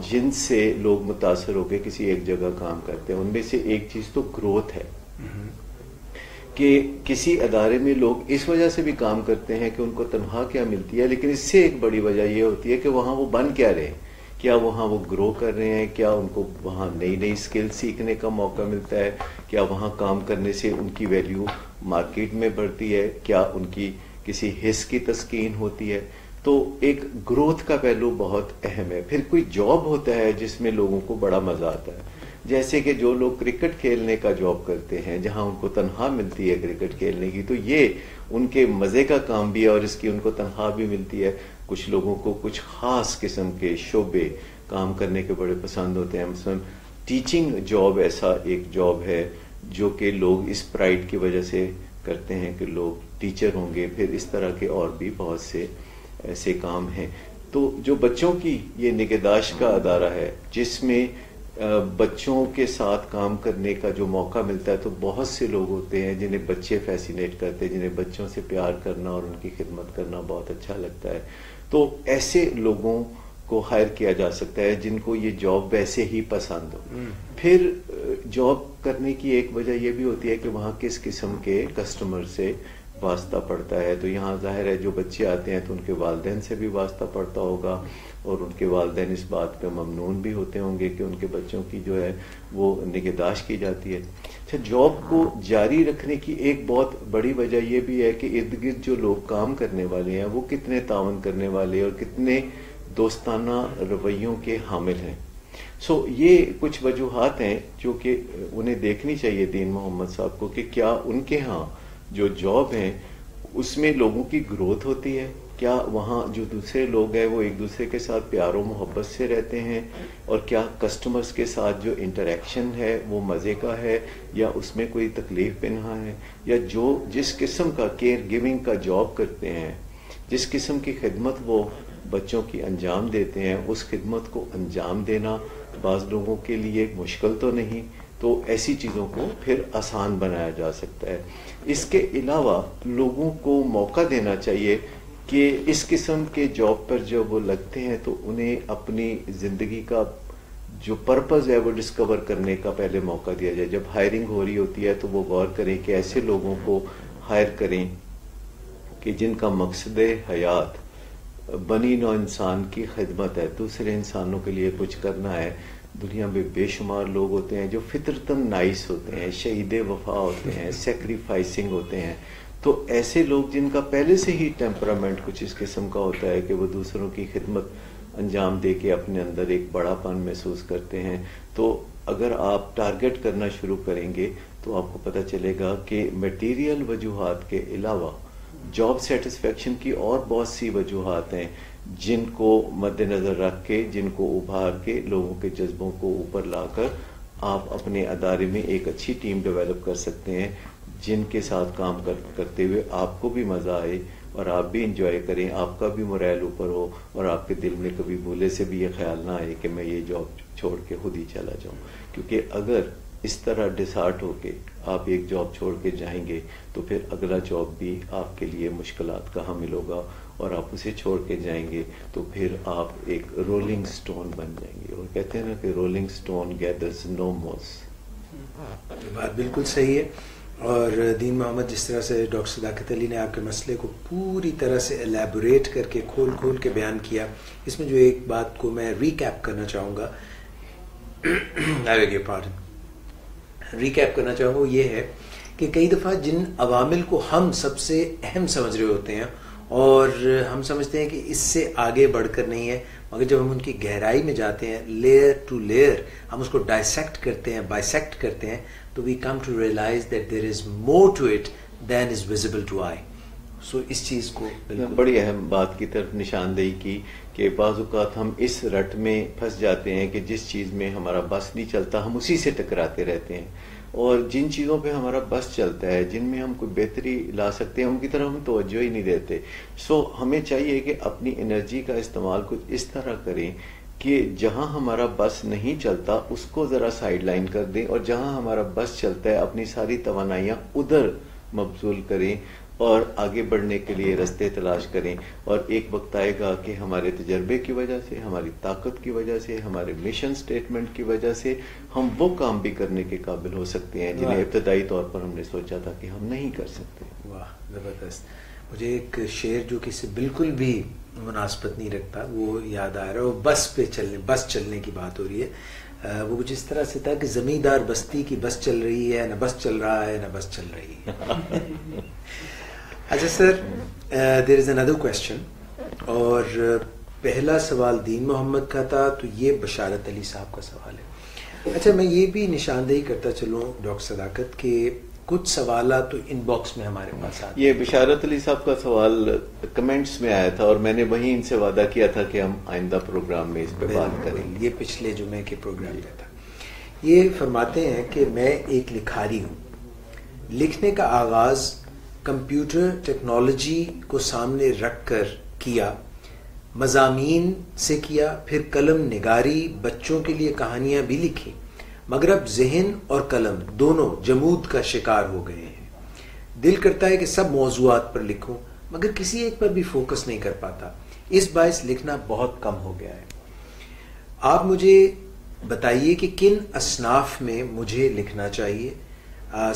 جن سے لوگ متاثر ہو کے کسی ایک جگہ کام کرتے ہیں. ان میں سے ایک چیز تو گروتھ ہے کہ کسی ادارے میں لوگ اس وجہ سے بھی کام کرتے ہیں کہ ان کو تنخواہ کیا ملتی ہے، لیکن اس سے ایک بڑی وجہ یہ ہوتی ہے کہ وہاں وہ بن کیا رہے ہیں، کیا وہاں وہ گرو کر رہے ہیں، کیا ان کو وہاں نئی نئی اسکل سیکھنے کا موقع ملتا ہے، کیا وہاں کام کرنے سے ان کی ویلیو مارکیٹ میں بڑھتی ہے، کیا ان کی کسی حص کی تسکین ہوتی ہے. تو ایک گروتھ کا پہلو بہت اہم ہے. پھر کوئی جاب ہوتا ہے جس میں لوگوں کو بڑا مزہ آتا ہے، جیسے کہ جو لوگ کرکٹ کھیلنے کا جاب کرتے ہیں جہاں ان کو تنخواہ ملتی ہے کرکٹ کھیلنے کی، تو یہ ان کے مزے کا کام بھی ہے اور اس کی ان کو تنخواہ بھی ملتی ہے. کچھ لوگوں کو کچھ خاص قسم کے شعبے کام کرنے کے بڑے پسند ہوتے ہیں. مثلا ٹیچنگ جاب ایسا ایک جاب ہے جو کہ لوگ اس پرائڈ کی وجہ سے کرتے ہیں کہ لوگ ٹیچر ہوں گے. پھر اس طرح کے اور بھی بہت سے ایسے کام ہیں. تو جو بچوں کی یہ نگہداشت کا ادارہ ہے جس میں بچوں کے ساتھ کام کرنے کا جو موقع ملتا ہے، تو بہت سے لوگ ہوتے ہیں جنہیں بچے فیسینیٹ کرتے ہیں، جنہیں بچوں سے پیار کرنا اور ان کی خدمت کرنا بہت اچھا لگتا ہے. تو ایسے لوگوں کو ہائر کیا جا سکتا ہے جن کو یہ جاب ویسے ہی پسند ہو. پھر جاب کرنے کی ایک وجہ یہ بھی ہوتی ہے کہ وہاں کس قسم کے کسٹمر سے واسطہ پڑتا ہے. تو یہاں ظاہر ہے جو بچے آتے ہیں تو ان کے والدین سے بھی واسطہ پڑتا ہوگا اور ان کے والدین اس بات پہ ممنون بھی ہوتے ہوں گے کہ ان کے بچوں کی جو ہے وہ نگہداشت کی جاتی ہے. اچھا، جاب کو جاری رکھنے کی ایک بہت بڑی وجہ یہ بھی ہے کہ ارد گرد جو لوگ کام کرنے والے ہیں وہ کتنے تعاون کرنے والے اور کتنے دوستانہ رویوں کے حامل ہیں. یہ کچھ وجوہات ہیں جو کہ انہیں دیکھنی چاہیے دین محمد صاحب کو کہ کیا ان کے ہاں جو جاب ہیں اس میں لوگوں کی گروتھ ہوتی ہے، کیا وہاں جو دوسرے لوگ ہیں وہ ایک دوسرے کے ساتھ پیار و محبت سے رہتے ہیں، اور کیا کسٹمرز کے ساتھ جو انٹریکشن ہے وہ مزے کا ہے یا اس میں کوئی تکلیف پنہا ہے، یا جس قسم کا کیئر گیونگ کا جاب کرتے ہیں، جس قسم کی خدمت وہ بچوں کی انجام دیتے ہیں، اس خدمت کو انجام دینا بعض لوگوں کے لیے مشکل تو نہیں. تو ایسی چیزوں کو پھر آسان بنایا جا سکتا ہے. اس کے علاوہ لوگوں کو موقع دینا چاہیے کہ اس قسم کے جاب پر جب وہ لگتے ہیں تو انہیں اپنی زندگی کا جو پرپز ہے وہ ڈسکور کرنے کا پہلے موقع دیا جائے. جب ہائرنگ ہو رہی ہوتی ہے تو وہ غور کریں کہ ایسے لوگوں کو ہائر کریں کہ جن کا مقصد حیات بنی نوع انسان کی خدمت ہے, دوسرے انسانوں کے لیے کچھ کرنا ہے. دنیا میں بے شمار لوگ ہوتے ہیں جو فطرتاً نائس ہوتے ہیں, شہید وفا ہوتے ہیں, سیکریفائسنگ ہوتے ہیں. تو ایسے لوگ جن کا پہلے سے ہی ٹیمپرامنٹ کچھ اس قسم کا ہوتا ہے کہ وہ دوسروں کی خدمت انجام دے کے اپنے اندر ایک بڑا پن محسوس کرتے ہیں, تو اگر آپ ٹارگٹ کرنا شروع کریں گے تو آپ کو پتہ چلے گا کہ میٹیریل وجوہات کے علاوہ جاب سیٹسفیکشن کی اور بہت سی وجوہات ہیں جن کو مد نظر رکھ کے, جن کو ابھار کے لوگوں کے جذبوں کو اوپر لا کر آپ اپنے ادارے میں ایک اچھی ٹیم ڈیولپ کر سکتے ہیں جن کے ساتھ کام کرتے ہوئے آپ کو بھی مزہ آئے اور آپ بھی انجوائے کریں, آپ کا بھی موریل اوپر ہو اور آپ کے دل میں کبھی بھولے سے بھی یہ خیال نہ آئے کہ میں یہ جاب چھوڑ کے خود ہی چلا جاؤں. کیونکہ اگر اس طرح ڈسہارٹ ہو کے آپ ایک جاب چھوڑ کے جائیں گے تو پھر اگلا جاب بھی آپ کے لیے مشکلات کا حامل ہوگا اور آپ اسے چھوڑ کے جائیں گے تو پھر آپ ایک رولنگ سٹون بن جائیں گے. اور کہتے ہیں نا کہ رولنگ سٹون گیدرز نو موس. بات بالکل صحیح ہے. اور دین محمد جس طرح سے ڈاکٹر صداقت علی نے آپ کے مسئلے کو پوری طرح سے ایلیبوریٹ کر کے کھول کے بیان کیا, اس میں جو ایک بات کو میں ریکیپ کرنا چاہوں گا, ریکیپ کرنا چاہوں گا وہ یہ ہے کہ کئی دفعہ جن عوامل کو ہم سب سے اہم سمجھ رہے ہوتے ہیں اور ہم سمجھتے ہیں کہ اس سے آگے بڑھ کر نہیں ہے, مگر جب ہم ان کی گہرائی میں جاتے ہیں, لیئر ٹو لیئر ہم اس کو ڈائسیکٹ کرتے ہیں, بائسیکٹ کرتے ہیں, تو we come to realize that there is more to it than is visible to eye. So اس چیز کو بڑی اہم بات کی طرف نشاندہی کی کہ بعض اوقات ہم اس رٹ میں پھنس جاتے ہیں کہ جس چیز میں ہمارا بس نہیں چلتا ہم اسی سے ٹکراتے رہتے ہیں, اور جن چیزوں پہ ہمارا بس چلتا ہے, جن میں ہم کوئی بہتری لا سکتے ہیں, ان کی طرف ہم توجہ ہی نہیں دیتے. سو ہمیں چاہیے کہ اپنی انرجی کا استعمال کچھ اس طرح کریں کہ جہاں ہمارا بس نہیں چلتا اس کو ذرا سائیڈ لائن کر دیں, اور جہاں ہمارا بس چلتا ہے اپنی ساری توانائیاں ادھر مبذول کریں اور آگے بڑھنے کے لیے راستے تلاش کریں. اور ایک وقت آئے گا کہ ہمارے تجربے کی وجہ سے, ہماری طاقت کی وجہ سے, ہمارے مشن سٹیٹمنٹ کی وجہ سے ہم وہ کام بھی کرنے کے قابل ہو سکتے ہیں جنہیں ابتدائی طور پر ہم نے سوچا تھا کہ ہم نہیں کر سکتے. واہ زبردست. مجھے ایک شعر جو کسی بالکل بھی مناسبت نہیں رکھتا وہ یاد آ رہا ہے, وہ بس چلنے کی بات ہو رہی ہے. وہ کچھ اس طرح سے تھا کہ زمیندار بستی کی بس چل رہی ہے, نہ بس چل رہا ہے نہ بس چل رہی ہے. اچھا سر, دیر از another question, اور پہلا سوال دین محمد کا تھا تو یہ بشارت علی صاحب کا سوال ہے. اچھا میں یہ بھی نشاندہی کرتا چلوں ڈاکٹر صداقت کہ کچھ سوالات تو ان باکس میں ہمارے پاس آتے. یہ بشارت علی صاحب کا سوال کمنٹس میں آیا تھا اور میں نے وہیں ان سے وعدہ کیا تھا کہ ہم آئندہ پروگرام میں اس پہ بات کریں. یہ پچھلے جمعے کے پروگرام میں تھا. یہ فرماتے ہیں کہ میں ایک لکھاری ہوں, لکھنے کا آغاز کمپیوٹر ٹیکنالوجی کو سامنے رکھ کر کیا, مضامین سے کیا, پھر قلم نگاری, بچوں کے لیے کہانیاں بھی لکھی, مگر اب ذہن اور قلم دونوں جمود کا شکار ہو گئے ہیں. دل کرتا ہے کہ سب موضوعات پر لکھوں مگر کسی ایک پر بھی فوکس نہیں کر پاتا, اس باعث لکھنا بہت کم ہو گیا ہے. آپ مجھے بتائیے کہ کن اصناف میں مجھے لکھنا چاہیے,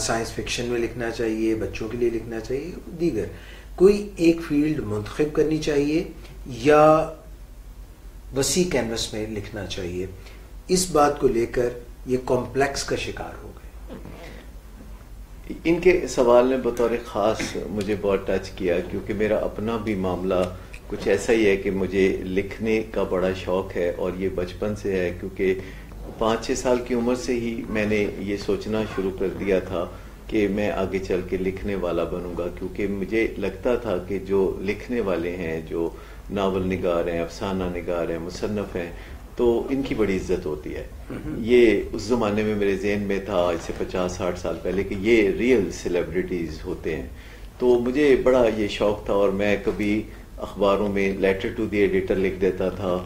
سائنس فکشن میں لکھنا چاہیے, بچوں کے لیے لکھنا چاہیے, دیگر کوئی ایک فیلڈ منتخب کرنی چاہیے یا وسیع کینوس میں لکھنا چاہیے. اس بات کو لے کر یہ کمپلیکس کا شکار ہو گئے. ان کے سوال نے بطور خاص مجھے بہت ٹچ کیا کیونکہ میرا اپنا بھی معاملہ کچھ ایسا ہی ہے کہ مجھے لکھنے کا بڑا شوق ہے اور یہ بچپن سے ہے, کیونکہ 5-6 سال کی عمر سے ہی میں نے یہ سوچنا شروع کر دیا تھا کہ میں آگے چل کے لکھنے والا بنوں گا, کیونکہ مجھے لگتا تھا کہ جو لکھنے والے ہیں, جو ناول نگار ہیں, افسانہ نگار ہیں, مصنف ہیں, تو ان کی بڑی عزت ہوتی ہے. یہ اس زمانے میں میرے ذہن میں تھا آج سے 50-60 سال پہلے کہ یہ ریئل سیلیبریٹیز ہوتے ہیں. تو مجھے بڑا یہ شوق تھا اور میں کبھی اخباروں میں لیٹر ٹو دی ایڈیٹر لکھ دیتا تھا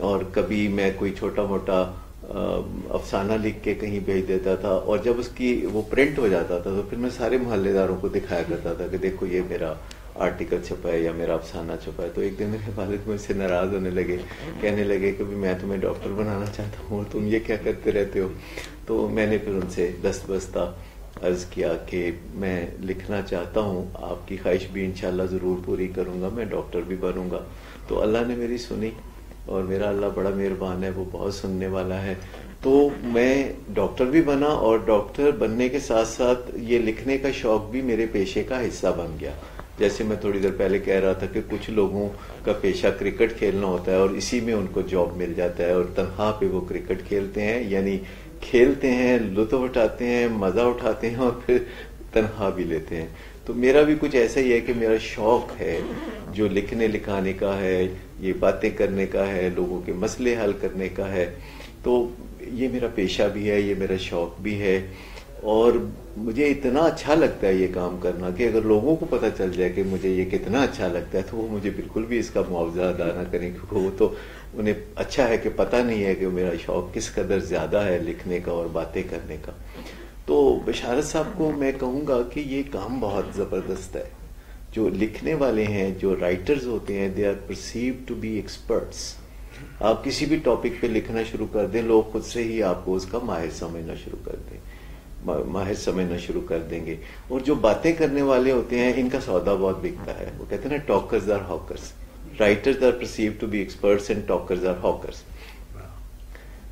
اور کبھی میں کوئی چھوٹا موٹا افسانہ لکھ کے کہیں بھیج دیتا تھا, اور جب اس کی وہ پرنٹ ہو جاتا تھا تو پھر میں سارے محلے داروں کو دکھایا کرتا تھا کہ دیکھو یہ میرا آرٹیکل چھپا ہے یا میرا افسانہ چھپا ہے. تو ایک دن میرے والد مجھ سے ناراض ہونے لگے, کہنے لگے کہ میں تمہیں ڈاکٹر بنانا چاہتا ہوں اور تم یہ کیا کرتے رہتے ہو. تو میں نے پھر ان سے دست بستہ عرض کیا کہ میں لکھنا چاہتا ہوں, آپ کی خواہش بھی انشاءاللہ ضرور پوری کروں گا, میں ڈاکٹر بھی بنوں گا. تو اللہ نے میری سنی, اور میرا اللہ بڑا مہربان ہے, وہ بہت سننے والا ہے. تو میں ڈاکٹر بھی بنا, اور ڈاکٹر بننے کے ساتھ ساتھ یہ لکھنے کا شوق بھی میرے پیشے کا حصہ بن گیا. جیسے میں تھوڑی دیر پہلے کہہ رہا تھا کہ کچھ لوگوں کا پیشہ کرکٹ کھیلنا ہوتا ہے اور اسی میں ان کو جاب مل جاتا ہے, اور تنخواہ پہ وہ کرکٹ کھیلتے ہیں, یعنی کھیلتے ہیں, لطف اٹھاتے ہیں, مزہ اٹھاتے ہیں, اور پھر تنخواہ بھی لیتے ہیں. تو میرا بھی کچھ ایسا ہی ہے کہ میرا شوق ہے جو لکھنے لکھانے کا ہے, یہ باتیں کرنے کا ہے, لوگوں کے مسئلے حل کرنے کا ہے. تو یہ میرا پیشہ بھی ہے, یہ میرا شوق بھی ہے, اور مجھے اتنا اچھا لگتا ہے یہ کام کرنا کہ اگر لوگوں کو پتہ چل جائے کہ مجھے یہ کتنا اچھا لگتا ہے تو وہ مجھے بالکل بھی اس کا معاوضہ ادا نہ کریں, کیونکہ وہ تو انہیں اچھا ہے کہ پتہ نہیں ہے کہ میرا شوق کس قدر زیادہ ہے لکھنے کا اور باتیں کرنے کا. تو بشارت صاحب کو میں کہوں گا کہ یہ کام بہت زبردست ہے. جو لکھنے والے ہیں, جو رائٹرز ہوتے ہیں, they are perceived to be experts. آپ کسی بھی ٹاپک پہ لکھنا شروع کر دیں, لوگ خود سے ہی آپ کو اس کا ماہر سمجھنا شروع کر دیں گے. اور جو باتیں کرنے والے ہوتے ہیں ان کا سودا بہت بکتا ہے. وہ کہتے ہیں نا, talkers are hawkers. Writers are perceived to be experts and talkers are hawkers.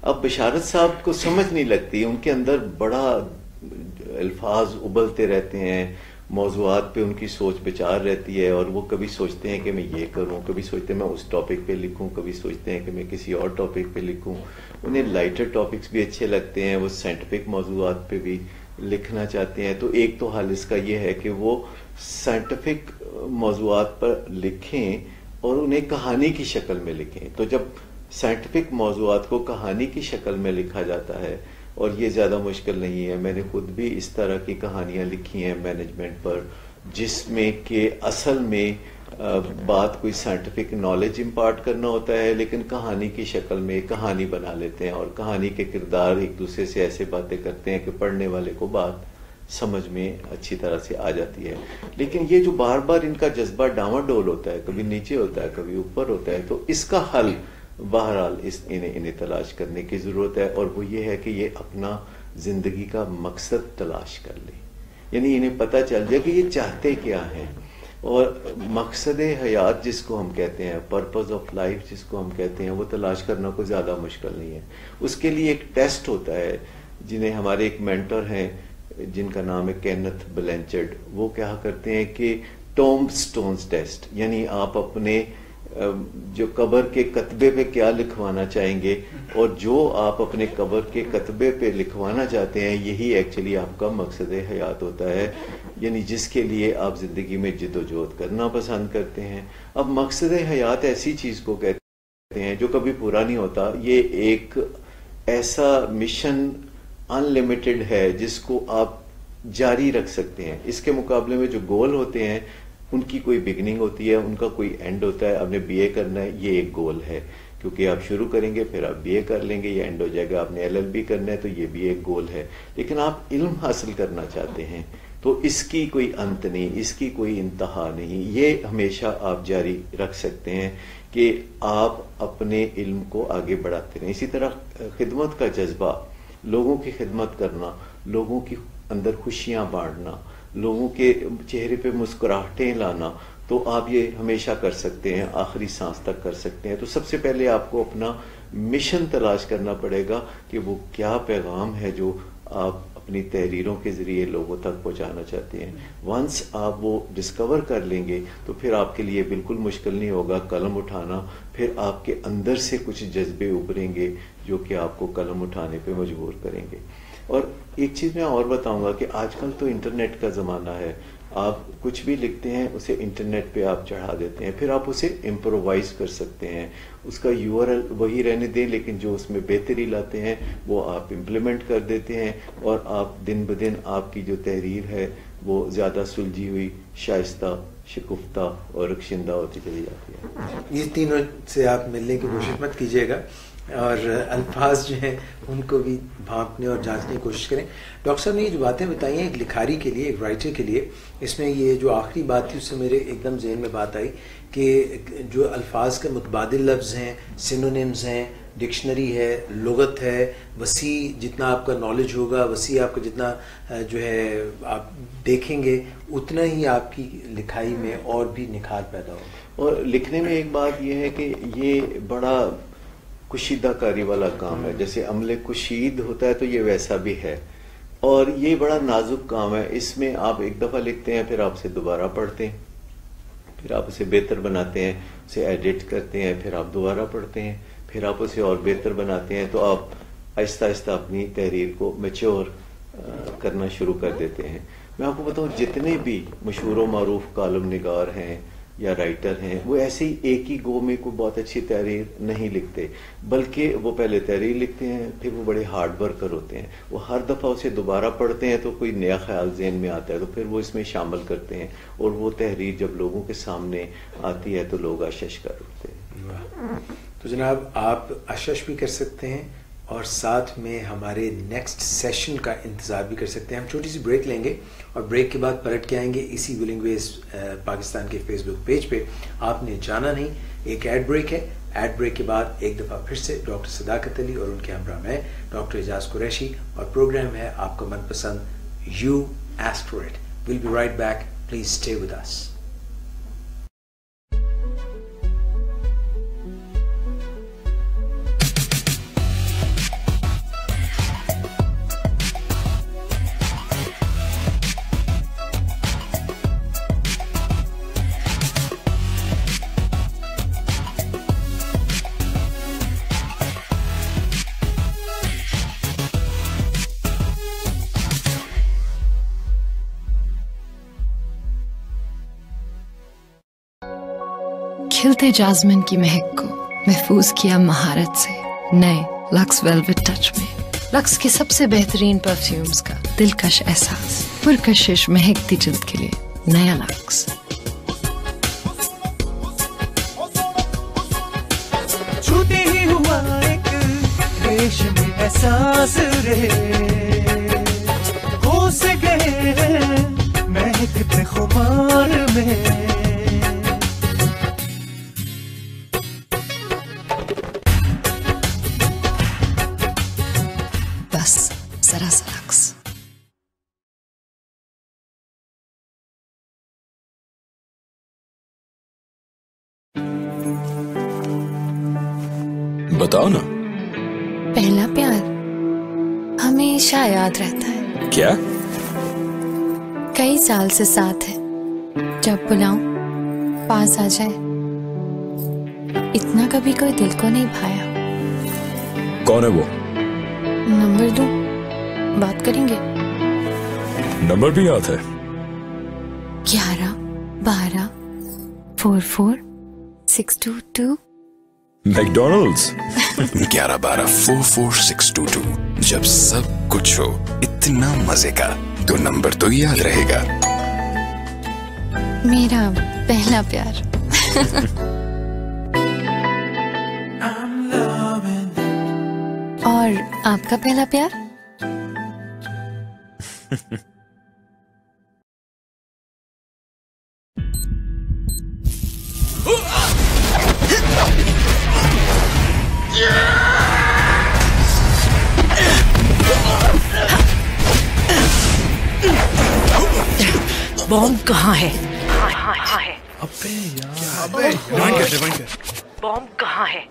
اب بشارت صاحب کو سمجھ نہیں لگتی, ان کے اندر بڑا الفاظ ابلتے رہتے ہیں, موضوعات پہ ان کی سوچ بچار رہتی ہے, اور وہ کبھی سوچتے ہیں کہ میں یہ کروں, کبھی سوچتے ہیں میں اس ٹاپک پہ لکھوں, کبھی سوچتے ہیں کہ میں کسی اور ٹاپک پہ لکھوں. انہیں لائٹر ٹاپکس بھی اچھے لگتے ہیں, وہ سائنٹیفک موضوعات پہ بھی لکھنا چاہتے ہیں. تو ایک تو حال اس کا یہ ہے کہ وہ سائنٹیفک موضوعات پر لکھیں اور انہیں کہانی کی شکل میں لکھیں. تو جب سائنٹیفک موضوعات کو کہانی کی شکل میں لکھا جاتا ہے, اور یہ زیادہ مشکل نہیں ہے, میں نے خود بھی اس طرح کی کہانیاں لکھی ہیں مینجمنٹ پر, جس میں کہ اصل میں بات کوئی سائنٹیفک نالج امپارٹ کرنا ہوتا ہے, لیکن کہانی کی شکل میں کہانی بنا لیتے ہیں, اور کہانی کے کردار ایک دوسرے سے ایسے باتیں کرتے ہیں کہ پڑھنے والے کو بات سمجھ میں اچھی طرح سے آ جاتی ہے. لیکن یہ جو بار بار ان کا جذبہ ڈاواں ڈول ہوتا ہے, کبھی نیچے ہوتا ہے, کبھی اوپر ہوتا ہے, تو اس کا حل بہرحال انہیں تلاش کرنے کی ضرورت ہے. اور وہ یہ ہے کہ یہ اپنا زندگی کا مقصد تلاش کر لیں, یعنی انہیں پتہ چل جائے کہ یہ چاہتے کیا ہیں. اور مقصد حیات جس کو ہم کہتے ہیں, پرپز آف لائف جس کو ہم کہتے ہیں, وہ تلاش کرنا کوئی زیادہ مشکل نہیں ہے. اس کے لیے ایک ٹیسٹ ہوتا ہے, جنہیں ہمارے ایک مینٹر ہیں جن کا نام ہے کینتھ بلینچرڈ. وہ کیا کرتے ہیں کہ ٹوم سٹونز ٹیسٹ, یعنی آپ اپنے جو قبر کے کتبے پہ کیا لکھوانا چاہیں گے, اور جو آپ اپنے قبر کے کتبے پہ لکھوانا چاہتے ہیں, یہی ایکچولی آپ کا مقصد حیات ہوتا ہے, یعنی جس کے لیے آپ زندگی میں جد و جہد کرنا پسند کرتے ہیں. اب مقصد حیات ایسی چیز کو کہتے ہیں جو کبھی پورا نہیں ہوتا. یہ ایک ایسا مشن ان لمیٹڈ ہے جس کو آپ جاری رکھ سکتے ہیں. اس کے مقابلے میں جو گول ہوتے ہیں ان کی کوئی بگننگ ہوتی ہے, ان کا کوئی اینڈ ہوتا ہے. آپ نے بی اے کرنا ہے, یہ ایک گول ہے, کیونکہ آپ شروع کریں گے پھر آپ بی اے کر لیں گے, یہ اینڈ ہو جائے گا. آپ نے ایل ایل بی کرنا ہے تو یہ بھی ایک گول ہے. لیکن آپ علم حاصل کرنا چاہتے ہیں تو اس کی کوئی انت نہیں, اس کی کوئی انتہا نہیں. یہ ہمیشہ آپ جاری رکھ سکتے ہیں کہ آپ اپنے علم کو آگے بڑھاتے رہیں. اسی طرح خدمت کا جذبہ, لوگوں کی خدمت کرنا, لوگوں کی اندر خوشیاں بانٹنا, لوگوں کے چہرے پہ مسکراہٹیں لانا, تو آپ یہ ہمیشہ کر سکتے ہیں, آخری سانس تک کر سکتے ہیں. تو سب سے پہلے آپ کو اپنا مشن تلاش کرنا پڑے گا کہ وہ کیا پیغام ہے جو آپ اپنی تحریروں کے ذریعے لوگوں تک پہنچانا چاہتے ہیں. ونس آپ وہ ڈسکور کر لیں گے تو پھر آپ کے لیے بالکل مشکل نہیں ہوگا قلم اٹھانا. پھر آپ کے اندر سے کچھ جذبے ابھریں گے جو کہ آپ کو قلم اٹھانے پہ مجبور کریں گے. اور ایک چیز میں اور بتاؤں گا کہ آج کل تو انٹرنیٹ کا زمانہ ہے. آپ کچھ بھی لکھتے ہیں اسے انٹرنیٹ پہ آپ چڑھا دیتے ہیں, پھر آپ اسے امپرووائز کر سکتے ہیں. اس کا URL وہی رہنے دیں, لیکن جو اس میں بہتری لاتے ہیں وہ آپ امپلیمنٹ کر دیتے ہیں, اور آپ دن بدن آپ کی جو تحریر ہے وہ زیادہ سلجھی ہوئی, شائستہ, شکفتہ اور رخشندہ ہوتی چلی جاتی ہے. یہ تینوں سے آپ ملنے کی کوشش مت کیجیے گا. اور الفاظ جو ہیں ان کو بھی بھانپنے اور جانچنے کی کوشش کریں. ڈاکٹر صاحب نے یہ جو باتیں بتائی ہیں ایک لکھاری کے لیے, ایک رائٹر کے لیے, اس میں یہ جو آخری بات تھی اس سے میرے ایک دم ذہن میں بات آئی کہ جو الفاظ کے متبادل لفظ ہیں, سینونیمز ہیں, ڈکشنری ہے, لغت ہے, وسیع جتنا آپ کا نالج ہوگا, وسیع آپ کا جتنا جو ہے آپ دیکھیں گے, اتنا ہی آپ کی لکھائی میں اور بھی نکھار پیدا ہوگا. اور لکھنے میں ایک بات یہ ہے کہ یہ بڑا کشیدہ کاری والا کام ہے. جیسے عمل کشید ہوتا ہے تو یہ ویسا بھی ہے, اور یہ بڑا نازک کام ہے. اس میں آپ ایک دفعہ لکھتے ہیں, پھر آپ اسے دوبارہ پڑھتے ہیں, پھر آپ اسے بہتر بناتے ہیں, اسے ایڈٹ کرتے ہیں, پھر آپ دوبارہ پڑھتے ہیں, پھر آپ اسے اور بہتر بناتے ہیں. تو آپ آہستہ آہستہ اپنی تحریر کو میچور کرنا شروع کر دیتے ہیں. میں آپ کو بتاؤں جتنے بھی مشہور و معروف کالم نگار ہیں یا رائٹر ہیں وہ ایسے ہی ایک ہی گو میں کوئی بہت اچھی تحریر نہیں لکھتے, بلکہ وہ پہلے تحریر لکھتے ہیں, پھر وہ بڑے ہارڈ ورک کر ہوتے ہیں. وہ ہر دفعہ اسے دوبارہ پڑھتے ہیں تو کوئی نیا خیال ذہن میں آتا ہے تو پھر وہ اس میں شامل کرتے ہیں, اور وہ تحریر جب لوگوں کے سامنے آتی ہے تو لوگ آشش کر اٹھتے ہیں. تو جناب آپ آشش بھی کر سکتے ہیں اور ساتھ میں ہمارے نیکسٹ سیشن کا انتظار بھی کر سکتے ہیں. ہم چھوٹی سی بریک لیں گے اور بریک کے بعد پلٹ کے آئیں گے اسی ولنگ ویز پاکستان کے فیس بک پیج پہ. آپ نے جانا نہیں, ایک ایڈ بریک ہے. ایڈ بریک کے بعد ایک دفعہ پھر سے ڈاکٹر صداقت علی اور ان کے ہمراہ میں ڈاکٹر اعجاز قریشی, اور پروگرام ہے آپ کا من پسند you ask for it. We'll be right back, please stay with us. کھلتے جاسمن کی مہک کو محفوظ کیا مہارت سے نئے لکس ویلویٹ ٹچ میں. لکس کے سب سے بہترین پرفیومز کا دلکش احساس, پرکشش مہکتی جلد کے لیے نیا لکس. چھوٹے ہی ہوا ایک ریشمی احساس رے, ہو سے گئے مہکتے خمار میں. ذرا سا لکس. بتاؤ نا. پہلا پیار ہمیشہ یاد رہتا ہے. کیا؟ کئی سال سے ساتھ ہے, جب بلاؤں پاس آ جائے. اتنا کبھی کوئی دل کو نہیں بھایا. کون ہے وہ؟ نمبر دوں, بات کریں گے. نمبر بھی یاد ہے. 11 12 44 622. میکڈونلڈس. 11 12 44622. جب سب کچھ ہو اتنا مزے کا تو نمبر تو یاد رہے گا. میرا پہلا پیار. اور آپ کا پہلا پیار؟ بوم کہاں ہے؟ بوم کہاں ہے؟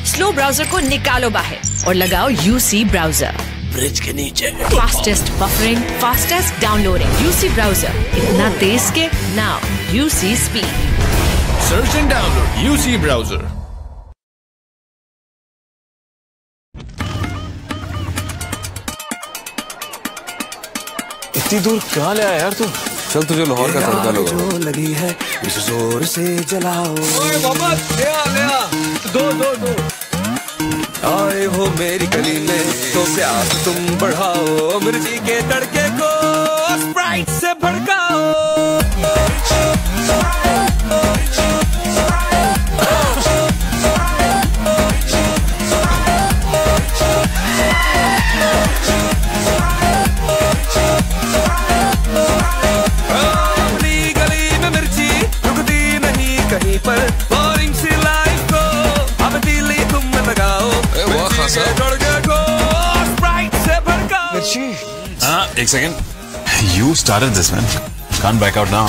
سلو براؤزر کو نکالو باہر اور لگاؤ یو سی براؤزر. برج کے نیچے. Fastest buffering, fastest downloading. U C browser, اتنا تیز کے now U C speed. Search and download U C browser. اتنی دور کہاں لے آیا یار تو؟ چل تجھے لاہور کا تڑکا لگا. جو لگی ہے اس زور سے جلاؤ. دو آئے ہو میری گلی میں تو پیاس تم بڑھاؤ. مرچی کے تڑکے کو اسپرائٹ سے بھڑکاؤ. One second. You started this, man. Can't back out now.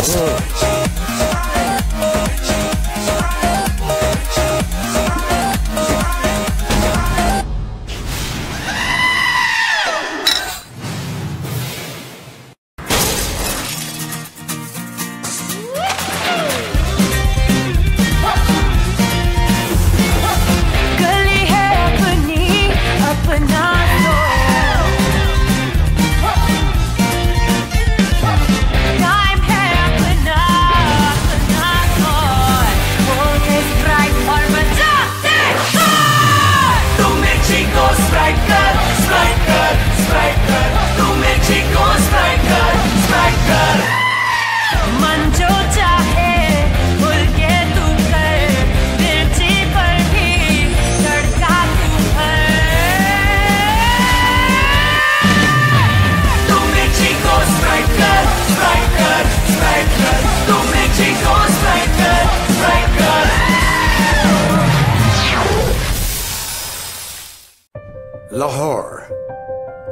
Lahore,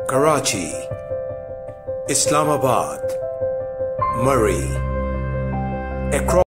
Karachi, Islamabad, Murree, across